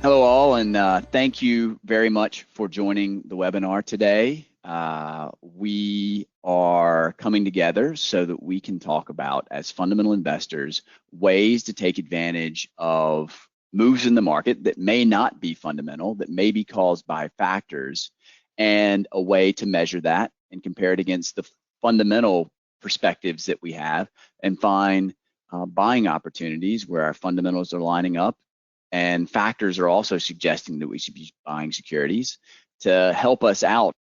Hello all, and thank you very much for joining the webinar today. We are coming together so that we can talk about, as fundamental investors, ways to take advantage of moves in the market that may not be fundamental, that may be caused by factors, and a way to measure that and compare it against the fundamental perspectives that we have and find buying opportunities where our fundamentals are lining up and factors are also suggesting that we should be buying securities to help us out.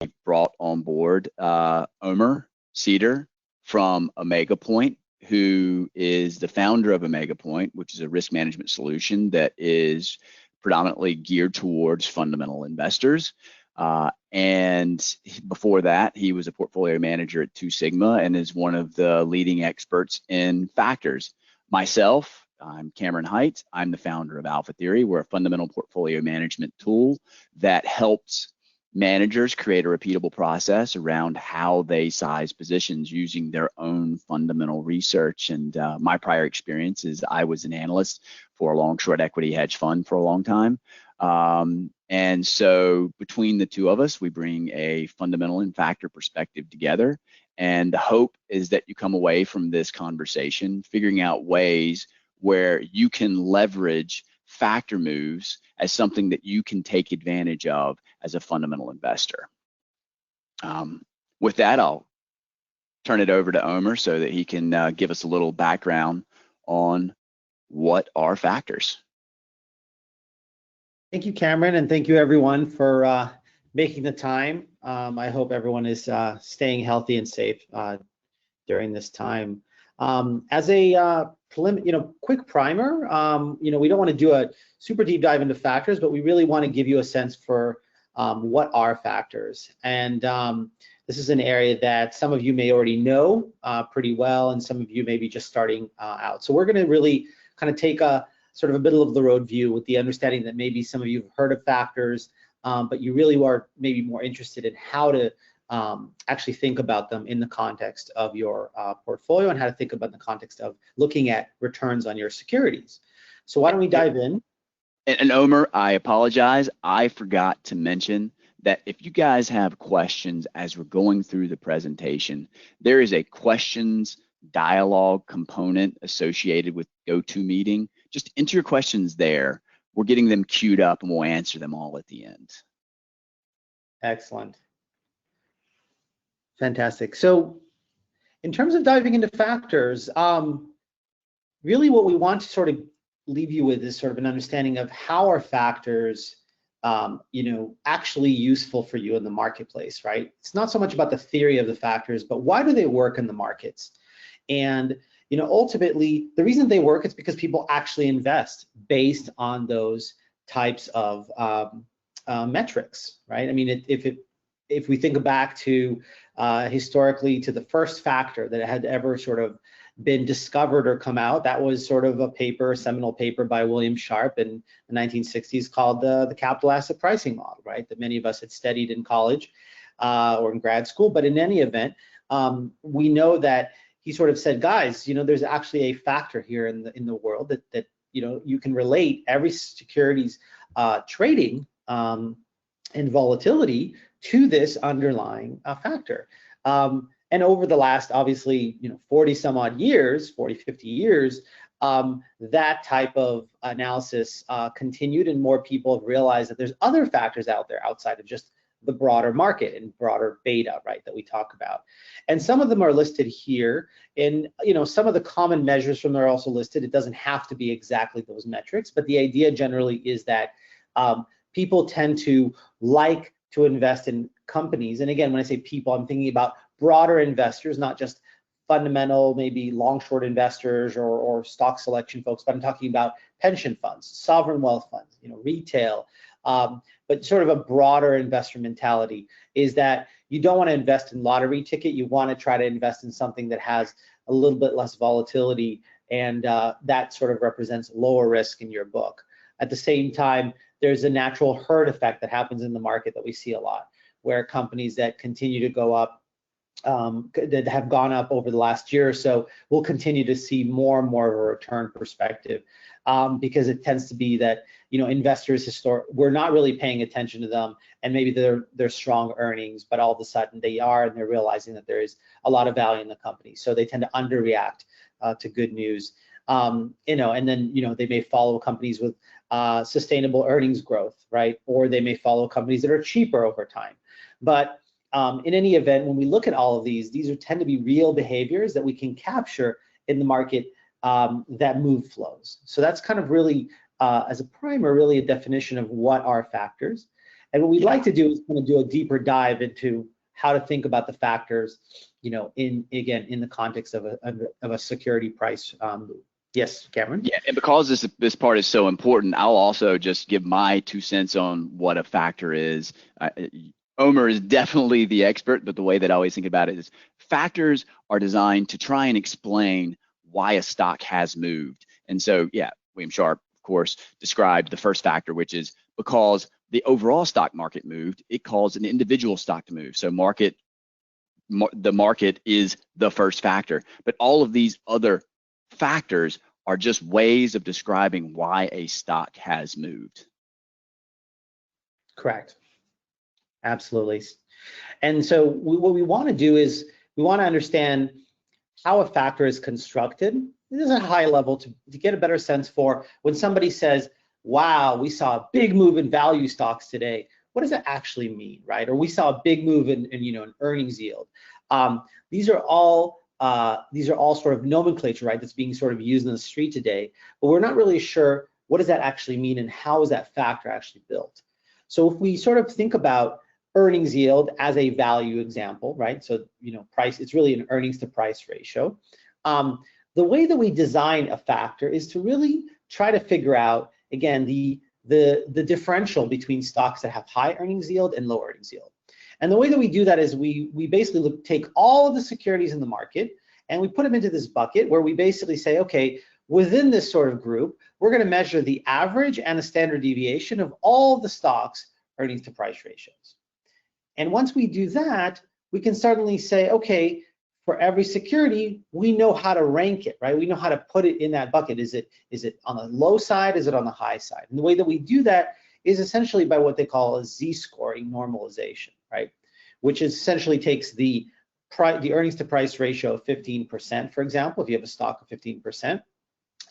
We've brought on board Omer Cedar from Omega Point, who is the founder of Omega Point, which is a risk management solution that is predominantly geared towards fundamental investors. And before that, he was a portfolio manager at Two Sigma and is one of the leading experts in factors. Myself, I'm Cameron Hight. I'm the founder of Alpha Theory. We're a fundamental portfolio management tool that helps managers create a repeatable process around how they size positions using their own fundamental research. And my prior experience is I was an analyst for a long short equity hedge fund for a long time. And so between the two of us, we bring a fundamental and factor perspective together. And the hope is that you come away from this conversation figuring out ways where you can leverage factor moves as something that you can take advantage of as a fundamental investor. With that, I'll turn it over to Omer so that he can give us a little background on what are factors. Thank you, Cameron, and thank you everyone for making the time. I hope everyone is staying healthy and safe during this time. As a quick primer, we don't want to do a super deep dive into factors, but we really want to give you a sense for what are factors. And this is an area that some of you may already know pretty well, and some of you may be just starting out. So we're going to really kind of take a sort of a middle of the road view with the understanding that maybe some of you have heard of factors, but you really are maybe more interested in how to actually think about them in the context of your portfolio and how to think about the context of looking at returns on your securities. So why don't we dive in? And Omer, I apologize. I forgot to mention that if you guys have questions as we're going through the presentation, there is a questions dialogue component associated with GoToMeeting. Just enter your questions there. We're getting them queued up and we'll answer them all at the end. Excellent. Fantastic. So in terms of diving into factors, really what we want to sort of leave you with is sort of an understanding of how are factors actually useful for you in the marketplace, right? It's not so much about the theory of the factors, but why do they work in the markets? And ultimately, the reason they work is because people actually invest based on those types of metrics, right? I mean, if we think back to historically to the first factor that had ever sort of been discovered or come out, that was sort of a seminal paper by William Sharpe in the 1960s called the capital asset pricing model, right? That many of us had studied in college or in grad school. But in any event, we know that he sort of said, guys, there's actually a factor here in the world that you can relate every securities trading and volatility to this underlying factor. And over the last, obviously, 40 some odd years, 40, 50 years, that type of analysis continued, and more people have realized that there's other factors out there outside of just the broader market and broader beta, right, that we talk about. And some of them are listed here, and some of the common measures from there are also listed. It doesn't have to be exactly those metrics, but the idea generally is that people tend to like to invest in companies. And again, when I say people, I'm thinking about broader investors, not just fundamental, maybe long short investors or stock selection folks, but I'm talking about pension funds, sovereign wealth funds, retail, but sort of a broader investor mentality is that you don't want to invest in lottery ticket. You want to try to invest in something that has a little bit less volatility, and that sort of represents lower risk in your book. At the same time, there's a natural herd effect that happens in the market that we see a lot, where companies that continue to go up that have gone up over the last year or so, we'll continue to see more and more of a return perspective, because it tends to be that, you know, investors we're not really paying attention to them, and maybe they're strong earnings, but all of a sudden they are, and they're realizing that there is a lot of value in the company, so they tend to underreact to good news. You know, and then, you know, they may follow companies with sustainable earnings growth, right? Or they may follow companies that are cheaper over time. But in any event, when we look at all of these tend to be real behaviors that we can capture in the market that move flows. So that's kind of really, as a primer, really a definition of what are factors. And what we'd like to do is kind of do a deeper dive into how to think about the factors, you know, in the context of a security price move. Yes, Cameron? Yeah, and because this part is so important, I'll also just give my 2 cents on what a factor is. Omer is definitely the expert, but the way that I always think about it is factors are designed to try and explain why a stock has moved. And so, yeah, William Sharp, of course, described the first factor, which is because the overall stock market moved, it caused an individual stock to move. So the market is the first factor, but all of these other factors are just ways of describing why a stock has moved. Correct. Absolutely. And so what we want to do is we want to understand how a factor is constructed. This is a high level to get a better sense for when somebody says, wow, we saw a big move in value stocks today. What does that actually mean, right? Or we saw a big move in you know, an earnings yield. These are all sort of nomenclature, right? That's being sort of used in the street today, but we're not really sure what does that actually mean and how is that factor actually built. So if we sort of think about earnings yield as a value example, right? So, you know, price, it's really an earnings to price ratio. The way that we design a factor is to really try to figure out, again, the differential between stocks that have high earnings yield and low earnings yield. And the way that we do that is we basically take all of the securities in the market and we put them into this bucket where we basically say, okay, within this sort of group, we're going to measure the average and the standard deviation of all the stocks' earnings to price ratios. And once we do that, we can suddenly say, okay, for every security, we know how to rank it, right? We know how to put it in that bucket. Is it on the low side? Is it on the high side? And the way that we do that is essentially by what they call a z-scoring normalization, right? Which essentially takes the earnings to price ratio of 15%, for example, if you have a stock of 15%,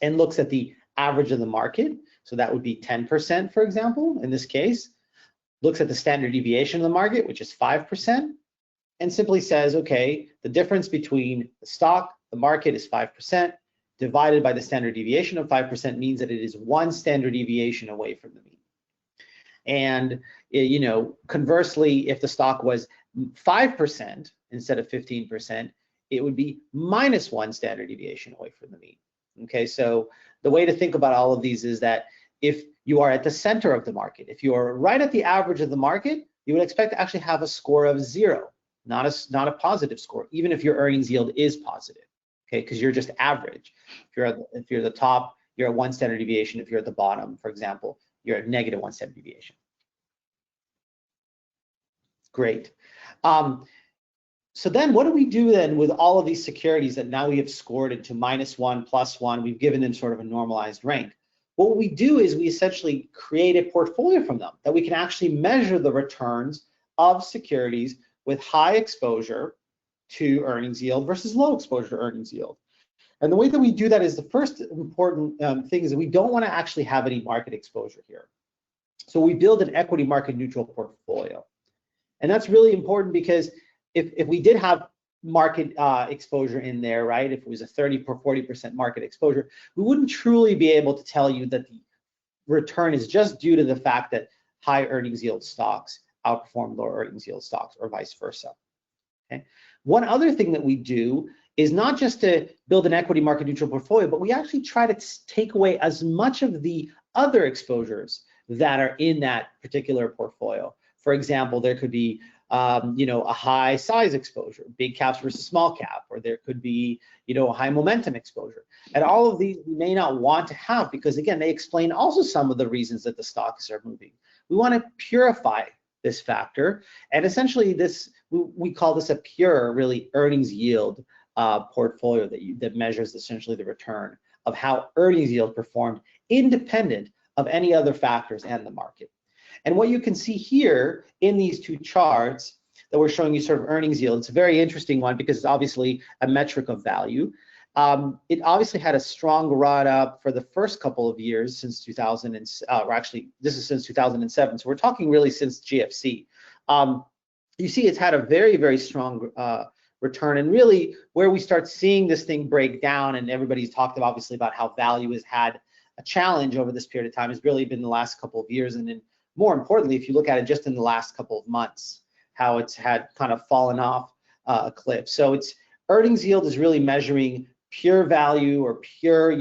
and looks at the average of the market. So that would be 10%, for example, in this case, looks at the standard deviation of the market, which is 5%, and simply says, okay, the difference between the stock, the market is 5%, divided by the standard deviation of 5% means that it is one standard deviation away from the mean. And, you know, conversely, if the stock was 5% instead of 15%, it would be minus one standard deviation away from the mean. Okay, so the way to think about all of these is that if you are at the center of the market, if you are right at the average of the market, you would expect to actually have a score of 0, not a positive score, even if your earnings yield is positive, okay, because you're just average. If you're at the top, you're at one standard deviation. If you're at the bottom, for example, you're at negative one standard deviation. Great. So then what do we do then with all of these securities that now we have scored into -1, +1, we've given them sort of a normalized rank? What we do is we essentially create a portfolio from them that we can actually measure the returns of securities with high exposure to earnings yield versus low exposure to earnings yield. And the way that we do that is the first important thing is that we don't want to actually have any market exposure here. So we build an equity market neutral portfolio. And that's really important because if we did have market exposure in there, right, if it was a 30 or 40% market exposure, we wouldn't truly be able to tell you that the return is just due to the fact that high earnings yield stocks outperform lower earnings yield stocks or vice versa. Okay. One other thing that we do is not just to build an equity market neutral portfolio, but we actually try to take away as much of the other exposures that are in that particular portfolio. For example, there could be a high size exposure, big caps versus small cap, or there could be, a high momentum exposure. And all of these we may not want to have because, again, they explain also some of the reasons that the stocks are moving. We want to purify this factor, and essentially we call this a pure, really, earnings yield portfolio that measures essentially the return of how earnings yield performed independent of any other factors and the market. And what you can see here in these two charts that we're showing you sort of earnings yield, it's a very interesting one because it's obviously a metric of value. It obviously had a strong run up for the first couple of years since 2000, or actually this is since 2007. So we're talking really since GFC. You see it's had a very, very strong return, and really where we start seeing this thing break down, and everybody's talked obviously about how value has had a challenge over this period of time, has really been the last couple of years, and then more importantly, if you look at it just in the last couple of months, how it's had kind of fallen off a cliff. So it's earnings yield is really measuring pure value or pure,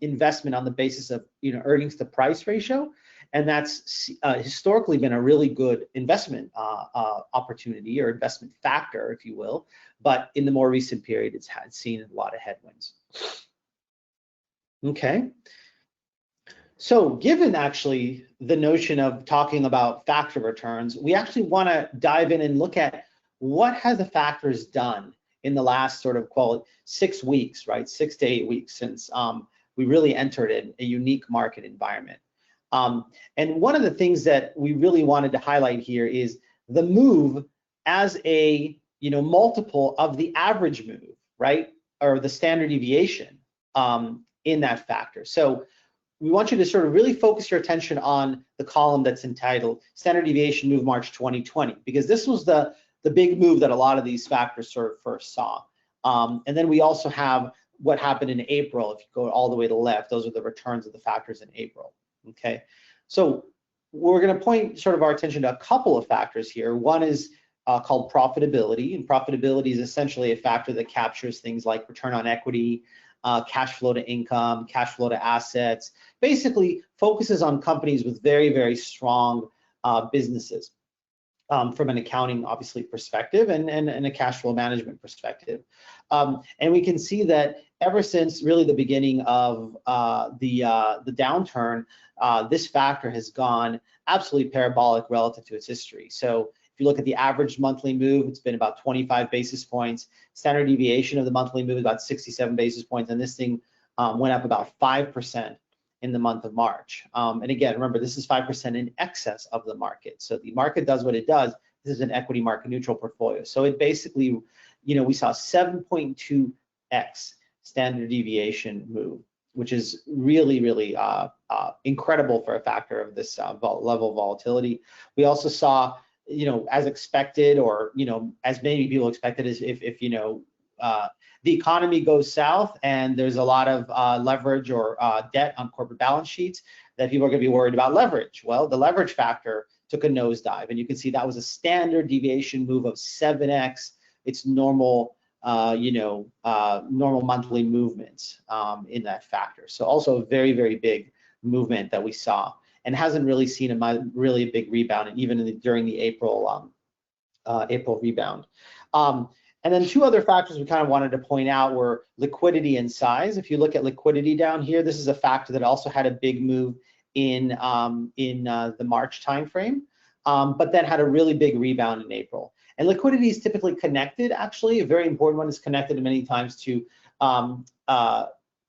investment on the basis of, earnings to price ratio. And that's historically been a really good investment opportunity or investment factor, if you will. But in the more recent period, it's seen a lot of headwinds. Okay. So given actually the notion of talking about factor returns, we actually want to dive in and look at what has the factors done in the last sort of, call it 6 weeks, right? 6 to 8 weeks since we really entered in a unique market environment. And one of the things that we really wanted to highlight here is the move as a multiple of the average move, right? Or the standard deviation in that factor. So we want you to sort of really focus your attention on the column that's entitled Standard Deviation Move March 2020, because this was the big move that a lot of these factors sort of first saw. And then we also have what happened in April. If you go all the way to the left, those are the returns of the factors in April. Okay, so we're going to point sort of our attention to a couple of factors here. One is called profitability, and profitability is essentially a factor that captures things like return on equity, cash flow to income, cash flow to assets, basically focuses on companies with very, very strong businesses from an accounting, obviously, perspective and a cash flow management perspective. And we can see that ever since really the beginning of the downturn, this factor has gone absolutely parabolic relative to its history. So if you look at the average monthly move, it's been about 25 basis points. Standard deviation of the monthly move is about 67 basis points, and this thing went up about 5% in the month of March. And again, remember, this is 5% in excess of the market. So the market does what it does. This is an equity market neutral portfolio. So it basically, we saw 7.2x standard deviation move, which is really, really incredible for a factor of this level of volatility. We also saw, as expected, or as many people expected, is if the economy goes south and there's a lot of leverage or debt on corporate balance sheets, that people are going to be worried about leverage. Well, the leverage factor took a nosedive, and you can see that was a standard deviation move of 7x its normal, normal monthly movements in that factor. So also a very, very big movement that we saw, and hasn't really seen a really big rebound, and even during the April rebound. And then two other factors we kind of wanted to point out were liquidity and size. If you look at liquidity down here, this is a factor that also had a big move in the March timeframe, but then had a really big rebound in April. And liquidity is typically connected, actually, a very important one is connected many times to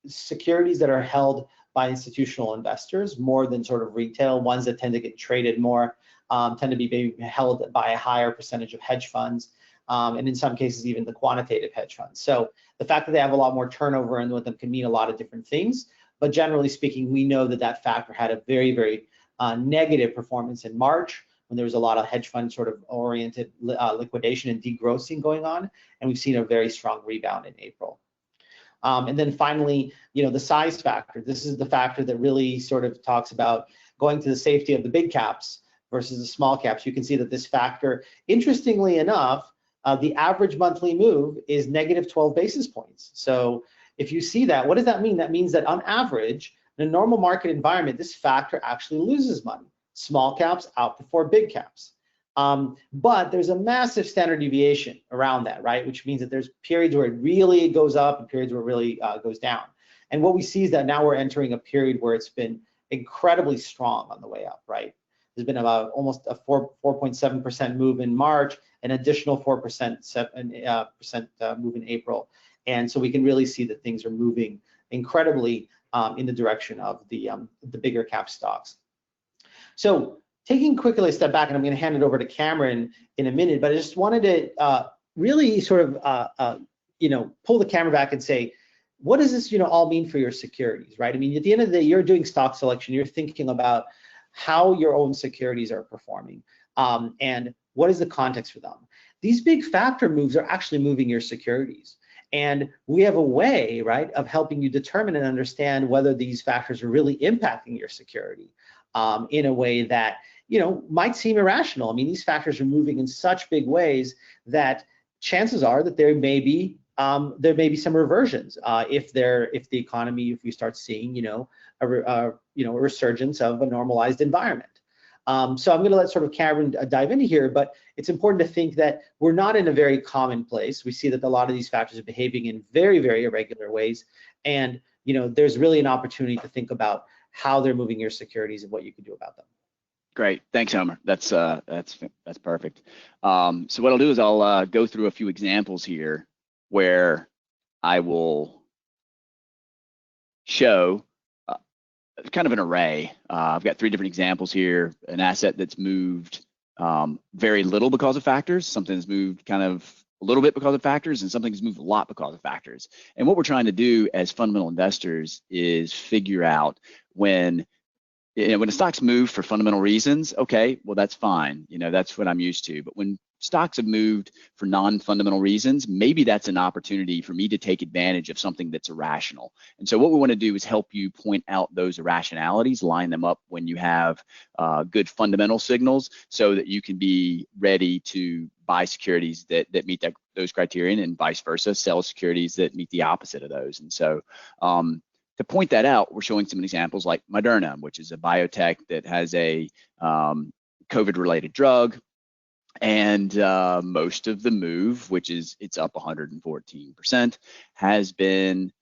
securities that are held by institutional investors more than sort of retail. Ones that tend to get traded more tend to be maybe held by a higher percentage of hedge funds, and in some cases even the quantitative hedge funds. So the fact that they have a lot more turnover in with them can mean a lot of different things, but generally speaking, we know that that factor had a very, very negative performance in March, when there was a lot of hedge fund sort of oriented liquidation and degrossing going on, and we've seen a very strong rebound in April. And then finally, the size factor. This is the factor that really sort of talks about going to the safety of the big caps versus the small caps. You can see that this factor, interestingly enough, the average monthly move is negative 12 basis points. So if you see that, what does that mean? That means that on average, in a normal market environment, this factor actually loses money. Small caps outperform big caps. But there's a massive standard deviation around that, right? Which means that there's periods where it really goes up and periods where it really goes down. And what we see is that now we're entering a period where it's been incredibly strong on the way up, right? There's been about almost a 4.7% move in March, an additional 4% move in April. And so we can really see that things are moving incredibly in the direction of the bigger cap stocks. So taking quickly a step back, and I'm going to hand it over to Cameron in a minute, but I just wanted to really sort of pull the camera back and say, what does this all mean for your securities, right? I mean, at the end of the day, you're doing stock selection, you're thinking about how your own securities are performing, and what is the context for them. These big factor moves are actually moving your securities. And we have a way, right, of helping you determine and understand whether these factors are really impacting your security in a way that, might seem irrational. I mean, these factors are moving in such big ways that chances are that there may be some reversions if the economy, if we start seeing, a resurgence of a normalized environment. So I'm going to let sort of Cameron dive into here, but it's important to think that we're not in a very common place. We see that a lot of these factors are behaving in very, very irregular ways, and there's really an opportunity to think about how they're moving your securities and what you can do about them. Great, thanks, Omer. That's perfect. So what I'll do is I'll go through a few examples here where I will show kind of an array. I've got 3 different examples here. An asset that's moved very little because of factors, something that's moved kind of a little bit because of factors, and something that's moved a lot because of factors. And what we're trying to do as fundamental investors is figure out when a stock's moved for fundamental reasons, okay, well, that's fine. That's what I'm used to. But when stocks have moved for non-fundamental reasons, maybe that's an opportunity for me to take advantage of something that's irrational. And so what we want to do is help you point out those irrationalities, line them up when you have good fundamental signals, so that you can be ready to buy securities that meet those criterion, and vice versa, sell securities that meet the opposite of those. And so to point that out, we're showing some examples like Moderna, which is a biotech that has a COVID-related drug. And most of the move, which is it's up 114%, has been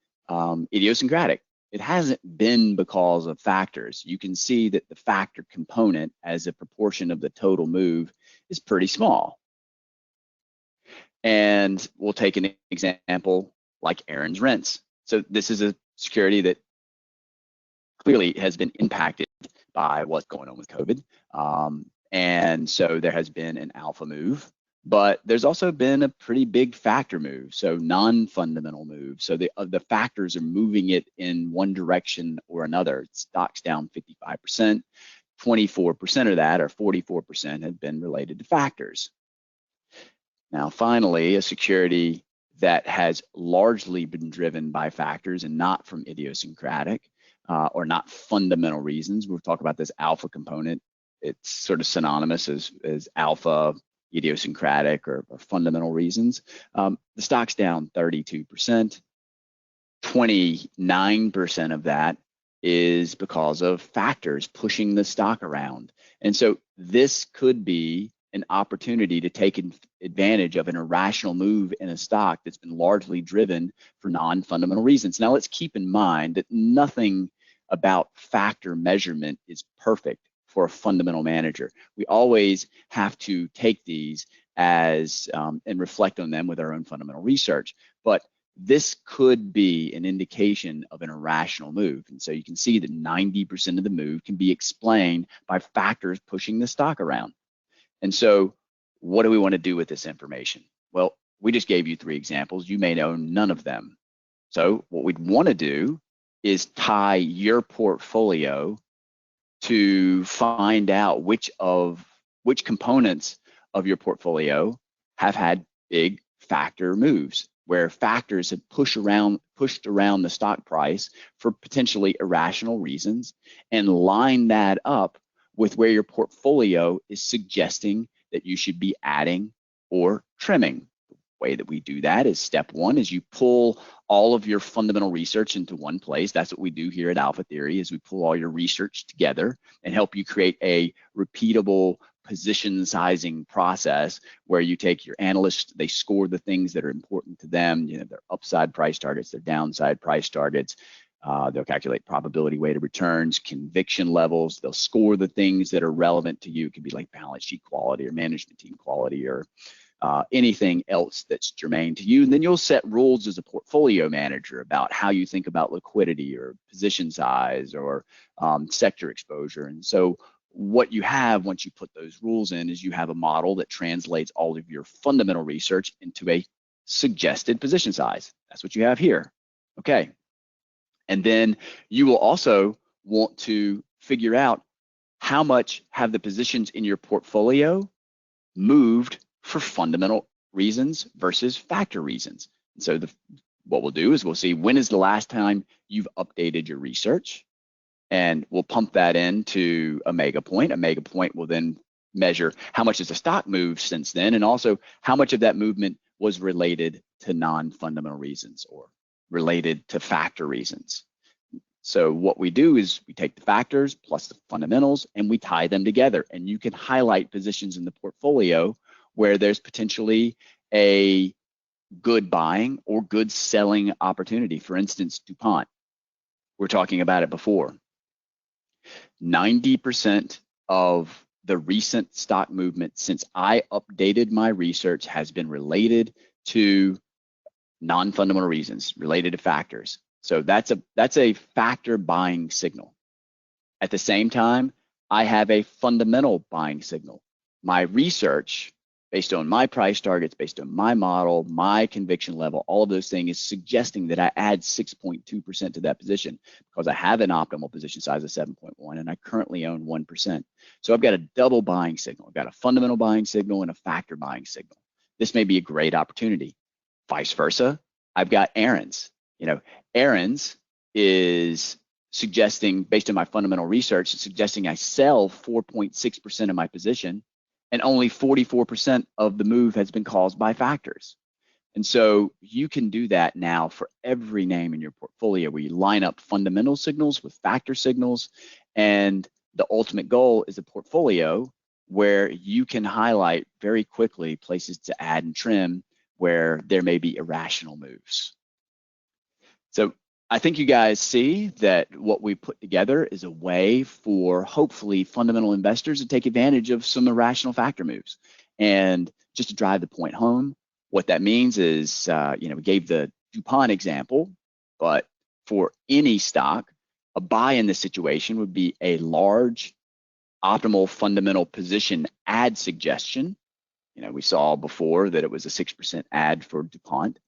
idiosyncratic. It hasn't been because of factors. You can see that the factor component as a proportion of the total move is pretty small. And we'll take an example like Aaron's Rents. So this is a security that clearly has been impacted by what's going on with COVID. And so there has been an alpha move, but there's also been a pretty big factor move, so non-fundamental move. So the factors are moving it in one direction or another. Stock's down 55%, 24% of that, or 44%, have been related to factors. Now, finally, a security that has largely been driven by factors and not from idiosyncratic or not fundamental reasons. We'll talk about this alpha component. It's sort of synonymous as alpha, idiosyncratic, or fundamental reasons. The stock's down 32%. 29% of that is because of factors pushing the stock around. And so this could be an opportunity to take advantage of an irrational move in a stock that's been largely driven for non-fundamental reasons. Now, let's keep in mind that nothing about factor measurement is perfect for a fundamental manager. We always have to take these as and reflect on them with our own fundamental research. But this could be an indication of an irrational move. And so you can see that 90% of the move can be explained by factors pushing the stock around. And so what do we want to do with this information? Well, we just gave you 3 examples. You may know none of them. So what we'd want to do is tie your portfolio to find out which components of your portfolio have had big factor moves, where factors have pushed around the stock price for potentially irrational reasons, and line that up with where your portfolio is suggesting that you should be adding or trimming. The way that we do that is step 1 is you pull all of your fundamental research into one place. That's what we do here at Alpha Theory, is we pull all your research together and help you create a repeatable position sizing process where you take your analysts, they score the things that are important to them, their upside price targets, their downside price targets, They'll calculate probability weighted returns, conviction levels. They'll score the things that are relevant to you. It could be like balance sheet quality or management team quality or anything else that's germane to you. And then you'll set rules as a portfolio manager about how you think about liquidity or position size or sector exposure. And so what you have once you put those rules in is you have a model that translates all of your fundamental research into a suggested position size. That's what you have here. Okay. And then you will also want to figure out how much have the positions in your portfolio moved for fundamental reasons versus factor reasons. And so what we'll do is we'll see when is the last time you've updated your research, and we'll pump that into a mega point. A mega point will then measure how much has the stock moved since then, and also how much of that movement was related to non-fundamental reasons or related to factor reasons. So what we do is we take the factors plus the fundamentals and we tie them together, and you can highlight positions in the portfolio where there's potentially a good buying or good selling opportunity. For instance, DuPont, we're talking about it before. 90% of the recent stock movement since I updated my research has been related to non-fundamental reasons, related to factors. So that's a factor buying signal. At the same time, I have a fundamental buying signal. My research, based on my price targets, based on my model, my conviction level, all of those things is suggesting that I add 6.2% to that position because I have an optimal position size of 7.1 and I currently own 1%. So I've got a double buying signal. I've got a fundamental buying signal and a factor buying signal. This may be a great opportunity. Vice versa, I've got Aaron's. Aaron's is suggesting, based on my fundamental research, it's suggesting I sell 4.6% of my position, and only 44% of the move has been caused by factors. And so you can do that now for every name in your portfolio where you line up fundamental signals with factor signals, and the ultimate goal is a portfolio where you can highlight very quickly places to add and trim where there may be irrational moves. So I think you guys see that what we put together is a way for hopefully fundamental investors to take advantage of some irrational factor moves. And just to drive the point home, what that means is, we gave the DuPont example, but for any stock, a buy in this situation would be a large optimal fundamental position add suggestion. We saw before that it was a 6% add for DuPont,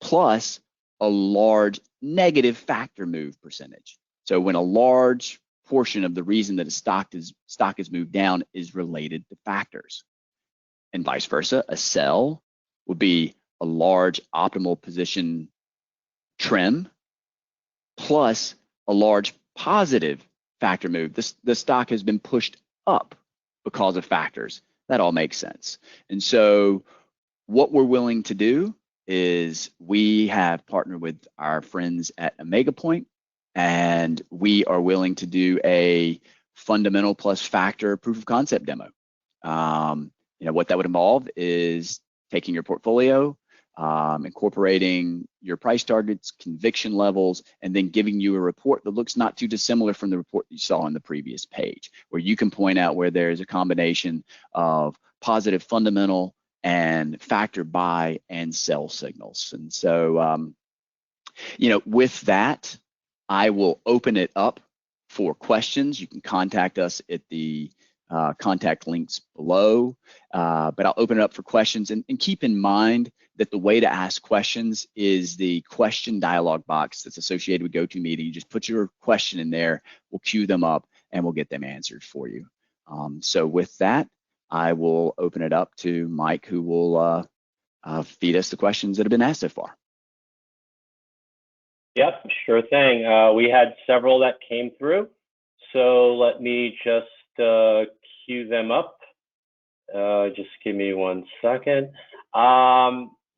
plus a large negative factor move percentage. So when a large portion of the reason that a stock is moved down is related to factors, and vice versa, a sell would be a large optimal position trim plus a large positive factor move. The stock has been pushed up because of factors. That all makes sense. And so what we're willing to do is we have partnered with our friends at Omega Point, and we are willing to do a fundamental plus factor proof of concept demo. What that would involve is taking your portfolio, incorporating your price targets, conviction levels, and then giving you a report that looks not too dissimilar from the report you saw on the previous page, where you can point out where there's a combination of positive fundamental and factor buy and sell signals. And so, with that, I will open it up for questions. You can contact us at the contact links below, but I'll open it up for questions. And keep in mind that the way to ask questions is the question dialog box that's associated with GoToMeeting. You just put your question in there, we'll queue them up, and we'll get them answered for you. So with that, I will open it up to Mike, who will feed us the questions that have been asked so far. Yep, sure thing. We had several that came through, so let me just queue them up. Just give me 1 second.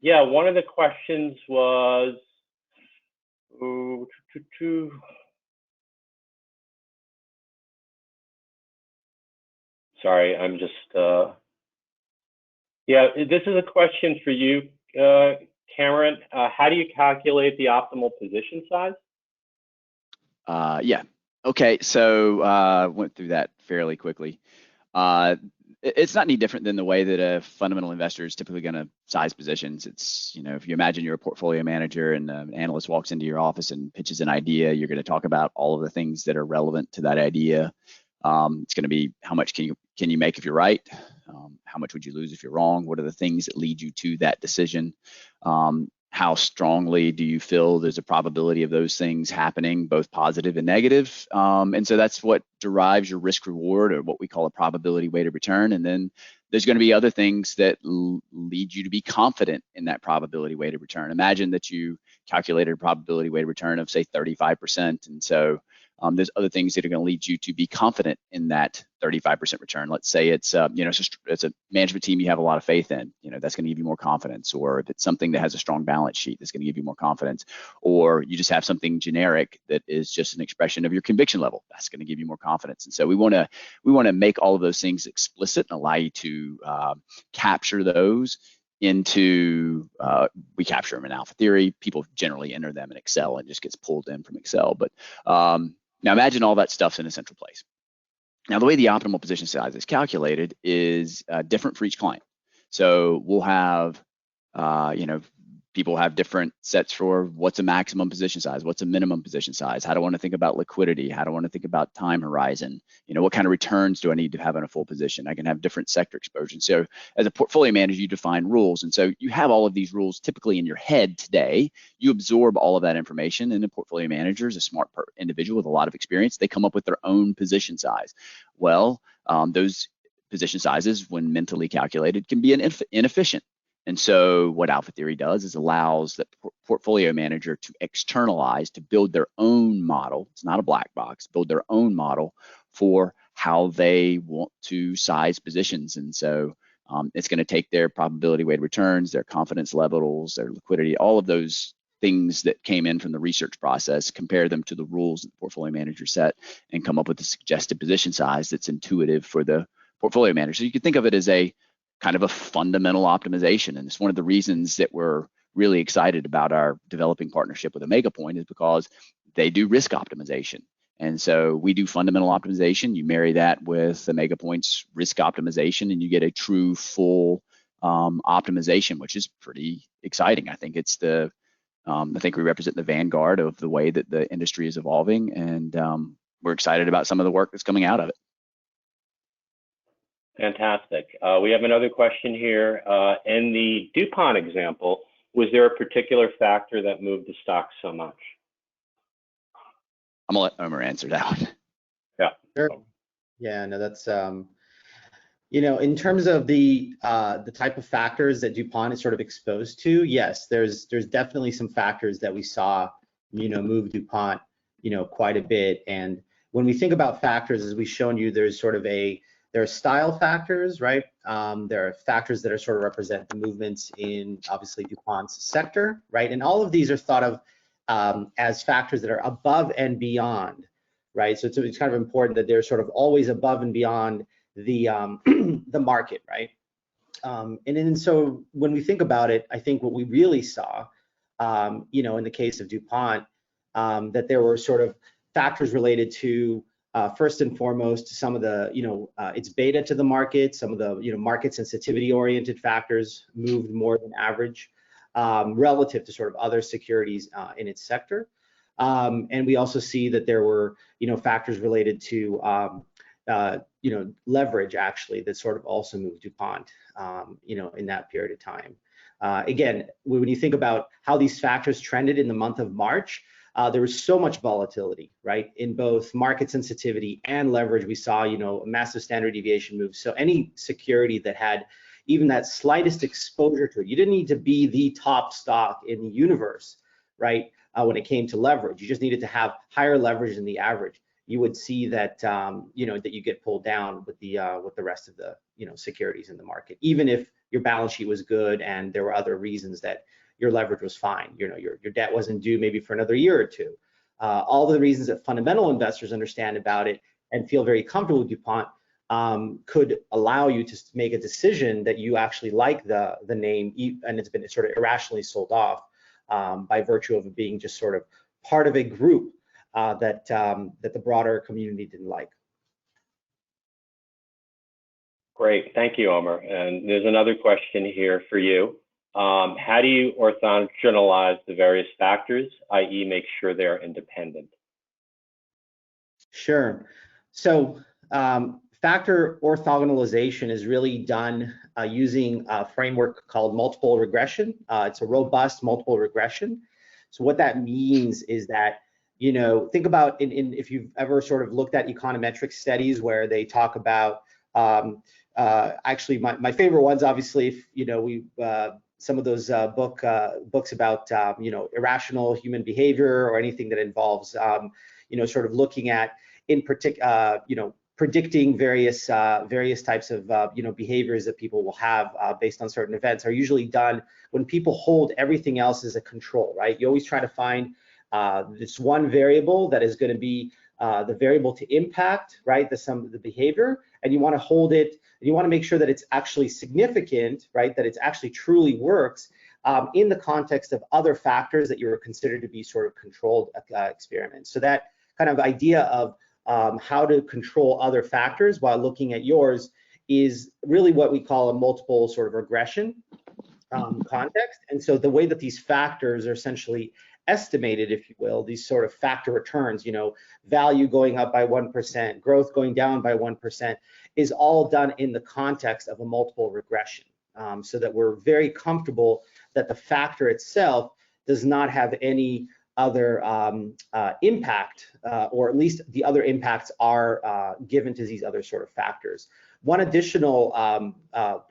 Yeah, one of the questions was, sorry, I'm just, yeah, this is a question for you, Cameron. How do you calculate the optimal position size? Yeah. Okay. So went through that fairly quickly. It's not any different than the way that a fundamental investor is typically going to size positions. It's, if you imagine you're a portfolio manager and an analyst walks into your office and pitches an idea, you're going to talk about all of the things that are relevant to that idea. It's going to be how much can you make if you're right? How much would you lose if you're wrong? What are the things that lead you to that decision? How strongly do you feel there's a probability of those things happening, both positive and negative? And so that's what derives your risk reward, or what we call a probability weighted return. And then there's going to be other things that lead you to be confident in that probability weighted return. Imagine that you calculated a probability weighted return of, say, 35%. And so there's other things that are going to lead you to be confident in that 35% return. Let's say it's it's a management team you have a lot of faith in. That's going to give you more confidence. Or if it's something that has a strong balance sheet, that's going to give you more confidence. Or you just have something generic that is just an expression of your conviction level, that's going to give you more confidence. And so we want to make all of those things explicit and allow you to capture those into we capture them in alpha theory. People generally enter them in Excel and just gets pulled in from Excel. But now imagine all that stuff's in a central place. Now the way the optimal position size is calculated is different for each client. So we'll have people have different sets for what's a maximum position size, what's a minimum position size, how do I want to think about liquidity, how do I want to think about time horizon, what kind of returns do I need to have in a full position. I can have different sector exposure. So as a portfolio manager, you define rules, and so you have all of these rules typically in your head today. You absorb all of that information, and a portfolio manager is a smart individual with a lot of experience. They come up with their own position size. Well, those position sizes, when mentally calculated, can be inefficient. And so what alpha theory does is allows the portfolio manager to externalize, to build their own model. It's not a black box, build their own model for how they want to size positions. And so it's going to take their probability weighted returns, their confidence levels, their liquidity, all of those things that came in from the research process, compare them to the rules that the portfolio manager set, and come up with a suggested position size that's intuitive for the portfolio manager. So you can think of it as a kind of a fundamental optimization. And it's one of the reasons that we're really excited about our developing partnership with Omega Point, is because they do risk optimization. And so we do fundamental optimization. You marry that with Omega Point's risk optimization, and you get a true full optimization, which is pretty exciting. I think it's I think we represent the vanguard of the way that the industry is evolving, and we're excited about some of the work that's coming out of it. Fantastic. We have another question here. In the DuPont example, was there a particular factor that moved the stock so much? I'm gonna let Omer answer that one. Yeah. Sure. Yeah, no, that's in terms of the type of factors that DuPont is sort of exposed to, yes, there's definitely some factors that we saw, move DuPont, quite a bit. And when we think about factors, as we've shown you, there's sort of there are style factors, right? There are factors that are sort of represent the movements in, obviously, DuPont's sector, right? And all of these are thought of as factors that are above and beyond, right? So it's kind of important that they're sort of always above and beyond the the market, right? And then so when we think about it, I think what we really saw, in the case of DuPont, that there were sort of factors related to first and foremost, some of the, its beta to the market, some of the, market sensitivity oriented factors moved more than average relative to sort of other securities in its sector. And we also see that there were, factors related to, leverage actually that sort of also moved DuPont, in that period of time. Again, when you think about how these factors trended in the month of March, there was so much volatility, right? In both market sensitivity and leverage, we saw, a massive standard deviation move. So any security that had even that slightest exposure to it, you didn't need to be the top stock in the universe, right? When it came to leverage, you just needed to have higher leverage than the average. You would see that, that you get pulled down with the rest of the, securities in the market, even if your balance sheet was good and there were other reasons that your leverage was fine. Your debt wasn't due maybe for another year or two. All the reasons that fundamental investors understand about it and feel very comfortable with DuPont could allow you to make a decision that you actually like the name, and it's been sort of irrationally sold off by virtue of it being just sort of part of a group that the broader community didn't like. Great, thank you, Omer. And there's another question here for you. How do you orthogonalize the various factors, i.e. make sure they're independent? Sure. So factor orthogonalization is really done using a framework called multiple regression. It's a robust multiple regression. So what that means is that, you know, think about if you've ever sort of looked at econometric studies where they talk about, actually my favorite ones, obviously, if, you know, some of those books about, you know, irrational human behavior or anything that involves, you know, sort of looking at in particular, you know, predicting various types of you know, behaviors that people will have based on certain events are usually done when people hold everything else as a control, right? You always try to find this one variable that is going to be the variable to impact, right, the sum of the behavior, and you want to hold it, and you want to make sure that it's actually significant, right, that it's actually truly works in the context of other factors that you're considered to be sort of controlled experiments. So that kind of idea of how to control other factors while looking at yours is really what we call a multiple sort of regression context. And so the way that these factors are essentially estimated, if you will, these sort of factor returns, you know, value going up by 1%, growth going down by 1%, is all done in the context of a multiple regression, so that we're very comfortable that the factor itself does not have any other impact, or at least the other impacts are given to these other sort of factors. One additional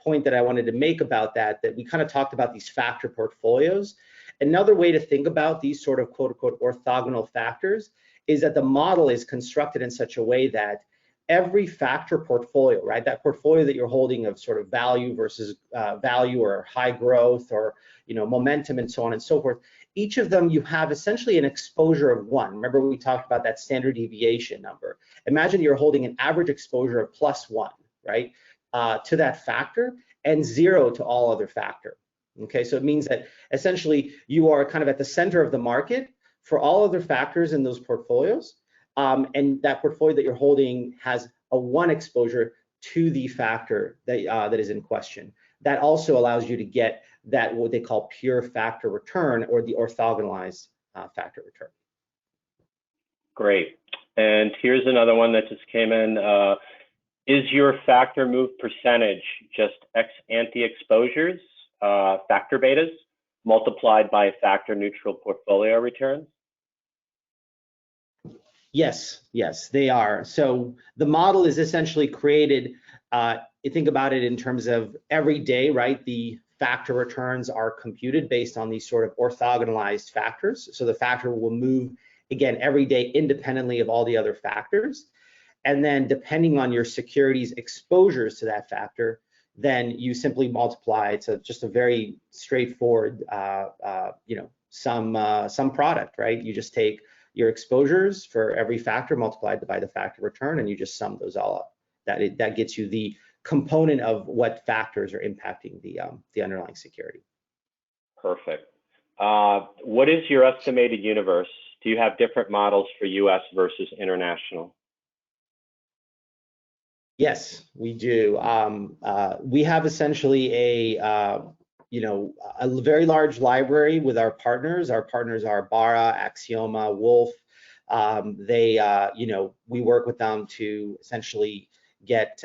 point that I wanted to make about that we kind of talked about these factor portfolios. Another way to think about these sort of quote unquote orthogonal factors is that the model is constructed in such a way that every factor portfolio, right, that portfolio that you're holding of sort of value versus value or high growth or, you know, momentum and so on and so forth, each of them you have essentially an exposure of 1. Remember we talked about that standard deviation number. Imagine you're holding an average exposure of +1, right, to that factor and 0 to all other factor. Okay, so it means that essentially you are kind of at the center of the market for all other factors in those portfolios, and that portfolio that you're holding has a 1 exposure to the factor that that is in question. That also allows you to get that what they call pure factor return, or the orthogonalized factor return. Great. And here's another one that just came in. Is your factor move percentage just ex ante exposures, factor betas, multiplied by factor neutral portfolio returns? Yes, they are. So the model is essentially created, you think about it in terms of every day, right? The factor returns are computed based on these sort of orthogonalized factors. So the factor will move, again, every day independently of all the other factors. And then depending on your security's exposures to that factor, then you simply multiply. It's just a very straightforward, you know, some product, right? You just take your exposures for every factor multiplied by the factor return, and you just sum those all up. That gets you the component of what factors are impacting the underlying security. Perfect. What is your estimated universe? Do you have different models for US versus international? Yes, we do. We have essentially a you know, a very large library with our partners. Our partners are Bara, Axioma, Wolf. They, you know, we work with them to essentially get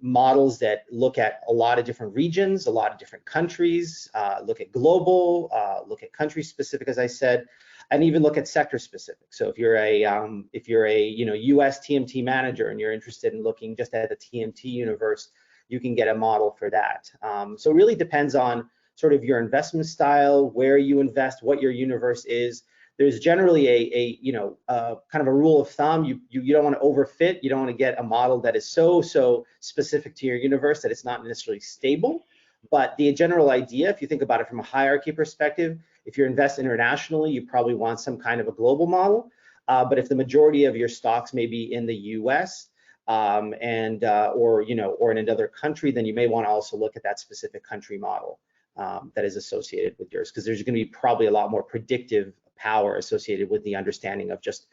models that look at a lot of different regions, a lot of different countries, look at global, look at country specific, as I said, and even look at sector specific. So if you're a you know, US TMT manager and you're interested in looking just at the TMT universe, you can get a model for that. So it really depends on sort of your investment style, where you invest, what your universe is. There's generally a you know, kind of a rule of thumb. You don't want to overfit. You don't want to get a model that is so specific to your universe that it's not necessarily stable. But the general idea, if you think about it from a hierarchy perspective, if you invest internationally, you probably want some kind of a global model. But if the majority of your stocks may be in the US, or you know, or in another country, then you may want to also look at that specific country model that is associated with yours, because there's going to be probably a lot more predictive power associated with the understanding of just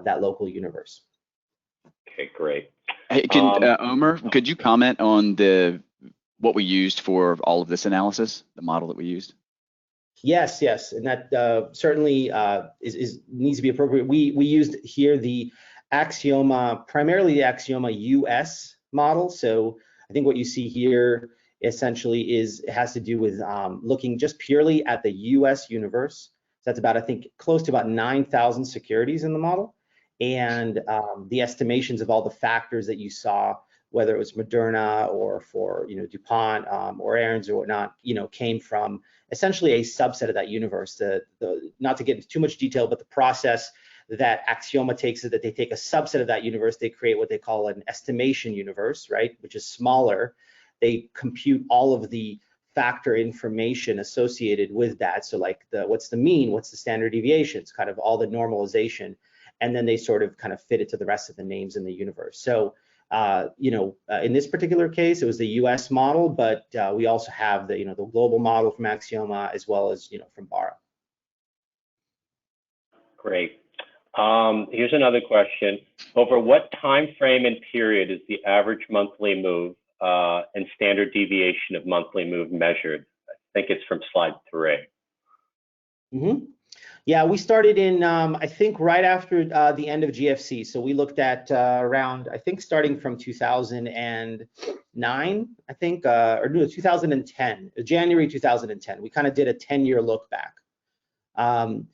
that local universe. Okay, great. Hey, Omer, could you comment on what we used for all of this analysis, the model that we used? Yes, and that certainly needs to be appropriate. We used here the Axioma, primarily the Axioma US model. So I think what you see here essentially has to do with looking just purely at the US universe. So that's about, I think, close to about 9,000 securities in the model. And the estimations of all the factors that you saw, whether it was Moderna or for DuPont or Aaron's or whatnot, came from essentially a subset of that universe. Not to get into too much detail, but the process that Axioma takes is that they take a subset of that universe, they create what they call an estimation universe, right, which is smaller. They compute all of the factor information associated with that. So like what's the mean, what's the standard deviations, kind of all the normalization, and then they sort of kind of fit it to the rest of the names in the universe. So in this particular case, it was the U.S. model, but we also have the the global model from Axioma as well as from Barra. Great. Here's another question. Over what time frame and period is the average monthly move and standard deviation of monthly move measured? I think it's from slide 3. Mm-hmm. Yeah, we started in, I think, right after the end of GFC. So we looked at around, I think, starting from 2009, I think, or no, 2010, January 2010. We kind of did a 10-year look back. And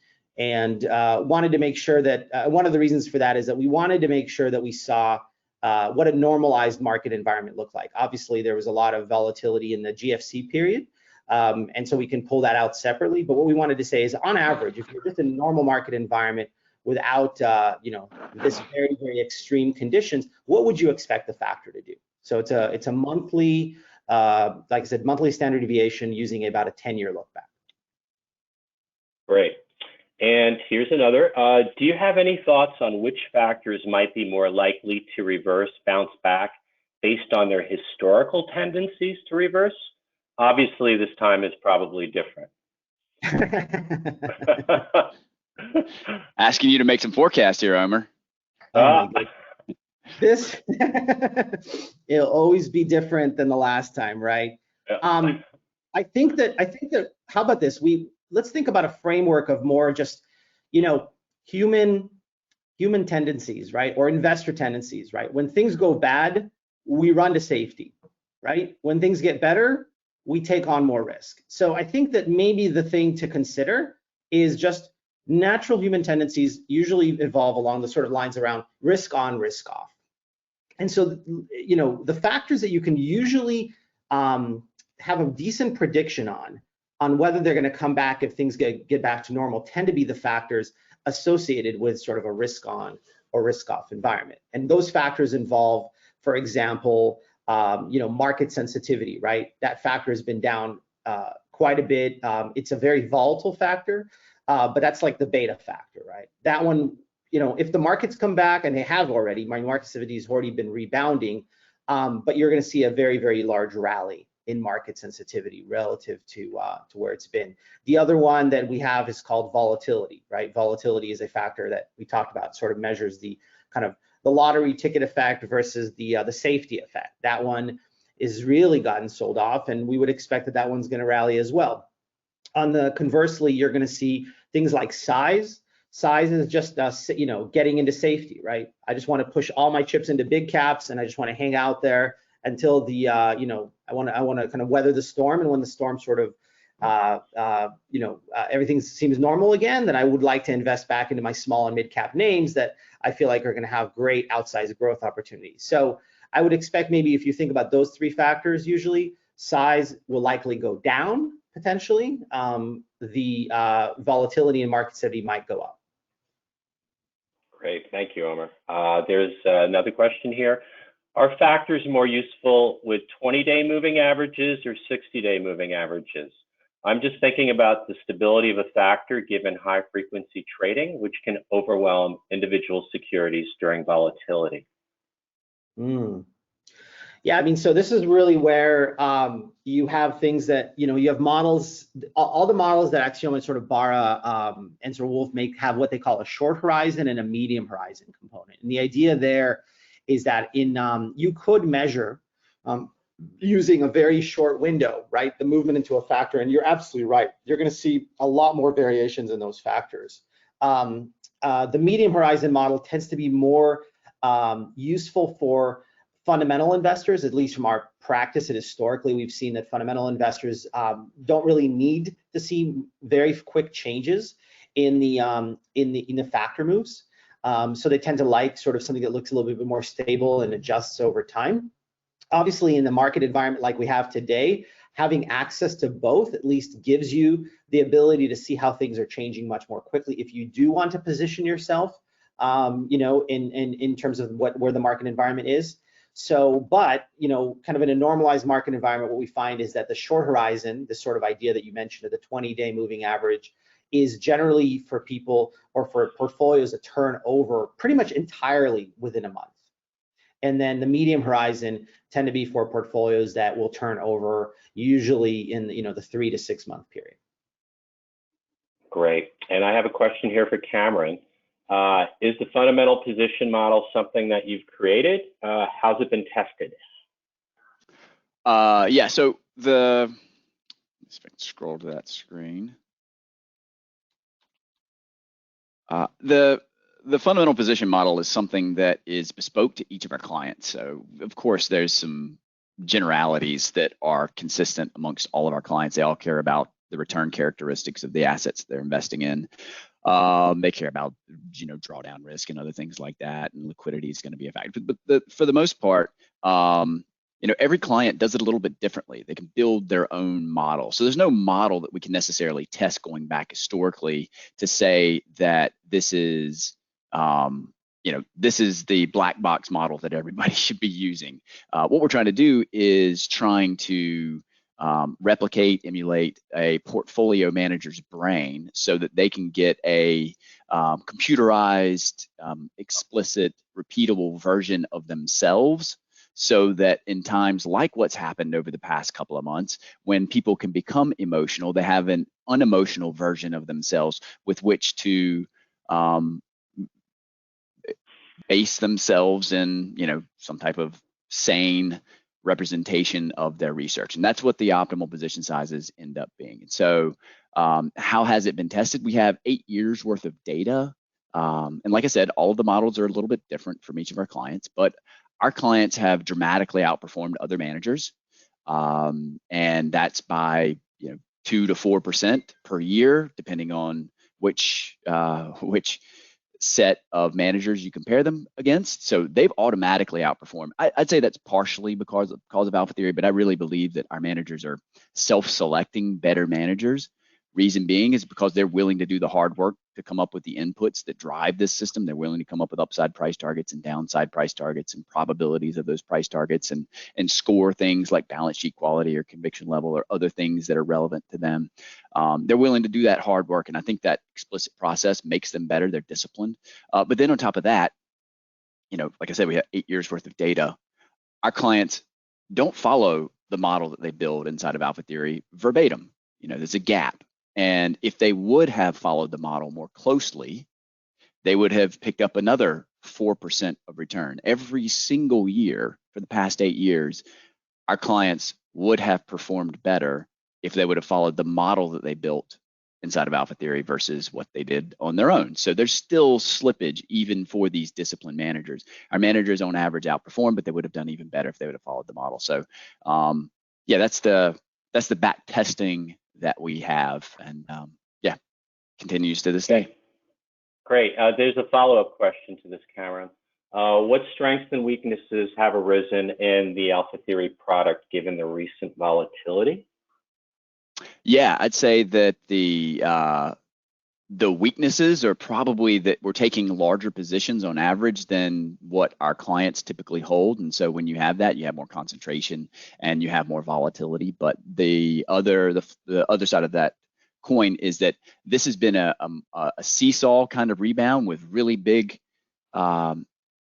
wanted to make sure that, one of the reasons for that is that we wanted to make sure that we saw what a normalized market environment looked like. Obviously, there was a lot of volatility in the GFC period. And so we can pull that out separately. But what we wanted to say is, on average, if you're just in a normal market environment without, this very, very extreme conditions, what would you expect the factor to do? So it's a monthly, like I said, monthly standard deviation using about a 10-year look back. Great. And here's another. Do you have any thoughts on which factors might be more likely to bounce back based on their historical tendencies to reverse? Obviously, this time is probably different. Asking you to make some forecasts here, Omer. Oh my goodness. It'll always be different than the last time, right? Yeah. I think that how about this? Let's think about a framework of more just, human tendencies, right? Or investor tendencies, right? When things go bad, we run to safety, right? When things get better, we take on more risk. So I think that maybe the thing to consider is just natural human tendencies usually evolve along the sort of lines around risk on, risk off. And so, the factors that you can usually have a decent prediction on whether they're going to come back if things get back to normal tend to be the factors associated with sort of a risk on or risk off environment. And those factors involve, for example, market sensitivity, right? That factor has been down quite a bit. It's a very volatile factor, but that's like the beta factor, right? That one, if the markets come back, and they have already, my market sensitivity has already been rebounding, but you're going to see a very, very large rally in market sensitivity relative to where it's been. The other one that we have is called volatility, right? Volatility is a factor that we talked about, sort of measures the kind of the lottery ticket effect versus the safety effect. That one is really gotten sold off, and we would expect that one's going to rally as well. On the conversely, you're going to see things like size. Size is just getting into safety, right? I just want to push all my chips into big caps, and I just want to hang out there until the I want to kind of weather the storm. And when the storm sort of everything seems normal again, then I would like to invest back into my small and mid cap names that I feel like are going to have great outsized growth opportunities. So I would expect, maybe if you think about those three factors, usually size will likely go down potentially. The volatility and market sensitivity might go up. Great, thank you, Omer. There's another question here. Are factors more useful with 20-day moving averages or 60-day moving averages? I'm just thinking about the stability of a factor given high frequency trading, which can overwhelm individual securities during volatility. Yeah, I mean, so this is really where you have things that, you have models, all the models that Axioma and sort of Barra and sort of Wolf make have what they call a short horizon and a medium horizon component. And the idea there is that you could measure using a very short window, right, the movement into a factor. And you're absolutely right. You're going to see a lot more variations in those factors. The medium horizon model tends to be more useful for fundamental investors, at least from our practice, and historically we've seen that fundamental investors don't really need to see very quick changes in the factor moves. So they tend to like sort of something that looks a little bit more stable and adjusts over time. Obviously, in the market environment like we have today, having access to both at least gives you the ability to see how things are changing much more quickly. If you do want to position yourself, in terms of where the market environment is. So, but, kind of in a normalized market environment, what we find is that the short horizon, this sort of idea that you mentioned of the 20-day moving average, is generally for people or for portfolios that turn over pretty much entirely within a month. And then the medium horizon tend to be for portfolios that will turn over usually in the 3 to 6 month period. Great. And I have a question here for Cameron. Is the fundamental position model something that you've created? How's it been tested? Yeah, so let's see if I can scroll to that screen. The fundamental position model is something that is bespoke to each of our clients. So of course, there's some generalities that are consistent amongst all of our clients. They all care about the return characteristics of the assets they're investing in. They care about, drawdown risk and other things like that, and liquidity is going to be a factor. But for the most part, every client does it a little bit differently. They can build their own model. So there's no model that we can necessarily test going back historically to say that this is, this is the black box model that everybody should be using. What we're trying to do is trying to replicate, emulate a portfolio manager's brain so that they can get a computerized, explicit, repeatable version of themselves, so that in times like what's happened over the past couple of months, when people can become emotional, they have an unemotional version of themselves with which to base themselves in, some type of sane representation of their research. And that's what the optimal position sizes end up being. And so how has it been tested? We have 8 years worth of data. And like I said, all of the models are a little bit different from each of our clients, but our clients have dramatically outperformed other managers. And that's by 2 to 4% per year, depending on which set of managers you compare them against. So they've automatically outperformed. I'd say that's partially because of alpha theory, but I really believe that our managers are self-selecting better managers. Reason being is because they're willing to do the hard work to come up with the inputs that drive this system. They're willing to come up with upside price targets and downside price targets and probabilities of those price targets, and score things like balance sheet quality or conviction level or other things that are relevant to them. They're willing to do that hard work, and I think that explicit process makes them better. They're disciplined. But then on top of that, like I said, we have 8 years worth of data. Our clients don't follow the model that they build inside of alpha theory verbatim. There's a gap. And if they would have followed the model more closely, they would have picked up another 4% of return. Every single year for the past 8 years, our clients would have performed better if they would have followed the model that they built inside of alpha theory versus what they did on their own. So there's still slippage even for these disciplined managers. Our managers on average outperform, but they would have done even better if they would have followed the model. So yeah, that's the back testing that we have, and continues to this day. Great. There's a follow-up question to this, Cameron. What strengths and weaknesses have arisen in the alpha theory product given the recent volatility? Yeah, I'd say that the weaknesses are probably that we're taking larger positions on average than what our clients typically hold. And so when you have that, you have more concentration and you have more volatility. But the other side of that coin is that this has been a seesaw kind of rebound with really big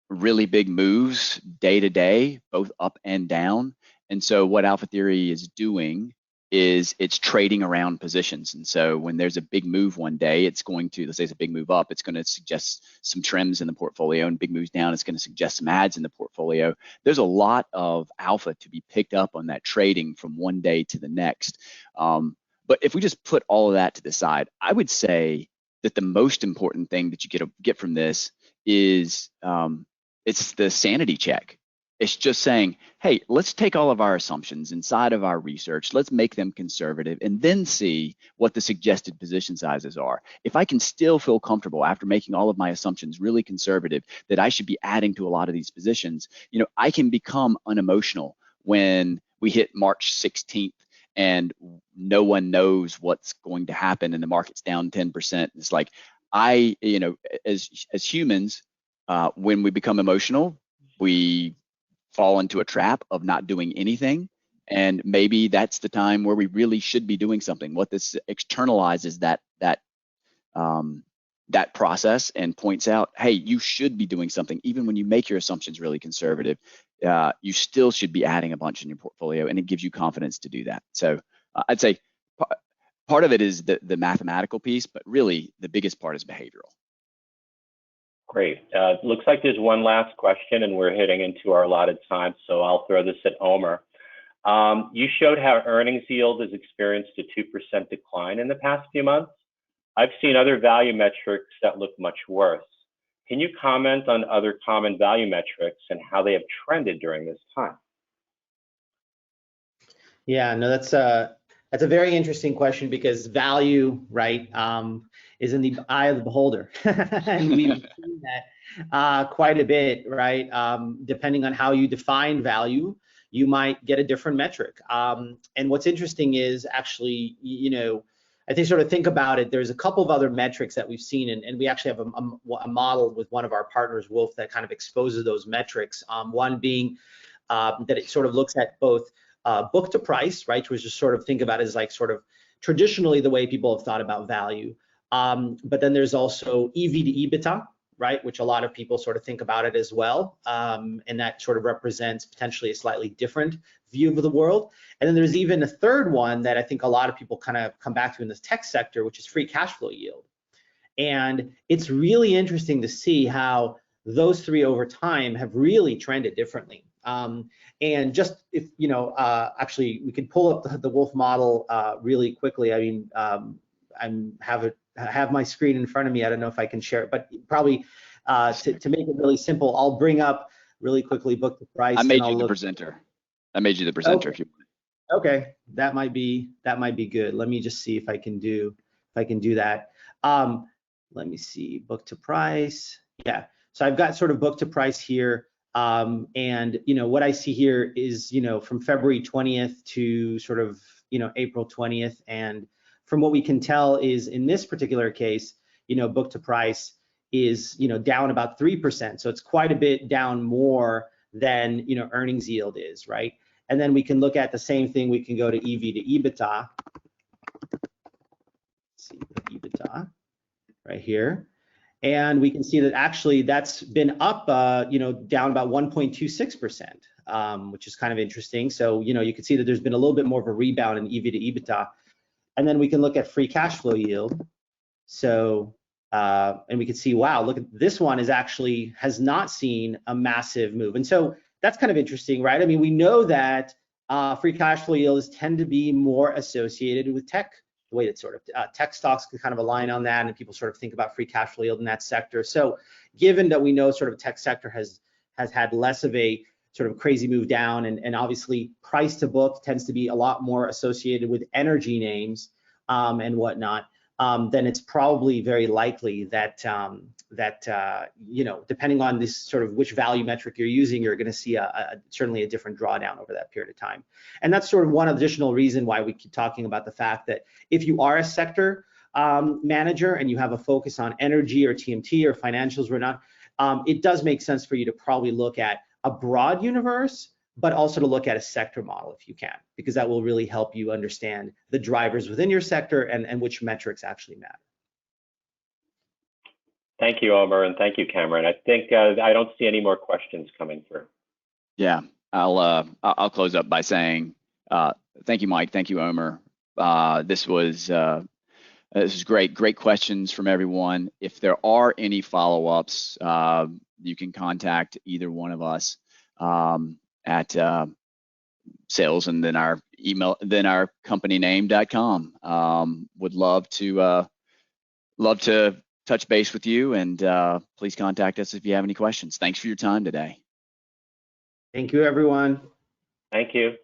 really big moves day to day, both up and down. And so what alpha theory is doing is it's trading around positions. And so when there's a big move one day, it's going to, let's say it's a big move up, it's going to suggest some trims in the portfolio, and big moves down, it's going to suggest some adds in the portfolio. There's a lot of alpha to be picked up on that trading from one day to the next. But if we just put all of that to the side, I would say that the most important thing that you get from this is it's the sanity check. It's just saying, hey, let's take all of our assumptions inside of our research, let's make them conservative, and then see what the suggested position sizes are. If I can still feel comfortable after making all of my assumptions really conservative that I should be adding to a lot of these positions, I can become unemotional when we hit March 16th and no one knows what's going to happen and the market's down 10%. It's like as humans, when we become emotional, we fall into a trap of not doing anything. And maybe that's the time where we really should be doing something. What this externalizes that process and points out, hey, you should be doing something. Even when you make your assumptions really conservative, you still should be adding a bunch in your portfolio, and it gives you confidence to do that. So I'd say part of it is the mathematical piece, but really the biggest part is behavioral. Great. Looks like there's one last question, and we're hitting into our allotted time, so I'll throw this at Omer. You showed how earnings yield has experienced a 2% decline in the past few months. I've seen other value metrics that look much worse. Can you comment on other common value metrics and how they have trended during this time? Yeah, no, that's a very interesting question, because value, right, is in the eye of the beholder. And we've seen that quite a bit, right? Depending on how you define value, you might get a different metric. And what's interesting is actually, I think about it, there's a couple of other metrics that we've seen, and we actually have a model with one of our partners, Wolf, that kind of exposes those metrics. One being that it sort of looks at both book to price, right, which is sort of think about it as like sort of traditionally the way people have thought about value. But then there's also EV to EBITDA, right, which a lot of people sort of think about it as well. And that sort of represents potentially a slightly different view of the world. And then there's even a third one that I think a lot of people kind of come back to in this tech sector, which is free cash flow yield. And it's really interesting to see how those three over time have really trended differently. And just if, actually we can pull up the Wolf model really quickly. I mean, I have my screen in front of me. I don't know if I can share it, but probably to make it really simple, I'll bring up really quickly book to price. I made you the presenter. Okay. If you Okay, that might be good. Let me just see if I can do that. Let me see, book to price. Yeah, so I've got sort of book to price here. And what I see here is from February 20th to sort of April 20th, and from what we can tell is in this particular case, book to price is down about 3%. So it's quite a bit down more than earnings yield is, right? And then we can look at the same thing. We can go to EV to EBITDA. Let's see, EBITDA right here. And we can see that actually that's been up, down about 1.26%, which is kind of interesting. So, you can see that there's been a little bit more of a rebound in EV to EBITDA. And then we can look at free cash flow yield. So, and we can see, wow, look at this one has not seen a massive move. And so that's kind of interesting, right? I mean, we know that free cash flow yields tend to be more associated with tech, the way that sort of tech stocks can kind of align on that, and people sort of think about free cash flow yield in that sector. So given that we know sort of tech sector has had less of a sort of crazy move down, and obviously price to book tends to be a lot more associated with energy names and whatnot, then it's probably very likely that depending on this sort of which value metric you're using, you're going to see certainly a different drawdown over that period of time. And that's sort of one additional reason why we keep talking about the fact that if you are a sector manager and you have a focus on energy or TMT or financials or not, it does make sense for you to probably look at a broad universe, but also to look at a sector model if you can, because that will really help you understand the drivers within your sector and which metrics actually matter. Thank you, Omer, and thank you, Cameron. I think I don't see any more questions coming through. Yeah, I'll close up by saying thank you, Mike. Thank you, Omer. This was great questions from everyone. If there are any follow-ups, you can contact either one of us at sales and then our email, then our companyname.com. Would love to touch base with you, and please contact us if you have any questions. Thanks for your time today. Thank you, everyone. Thank you.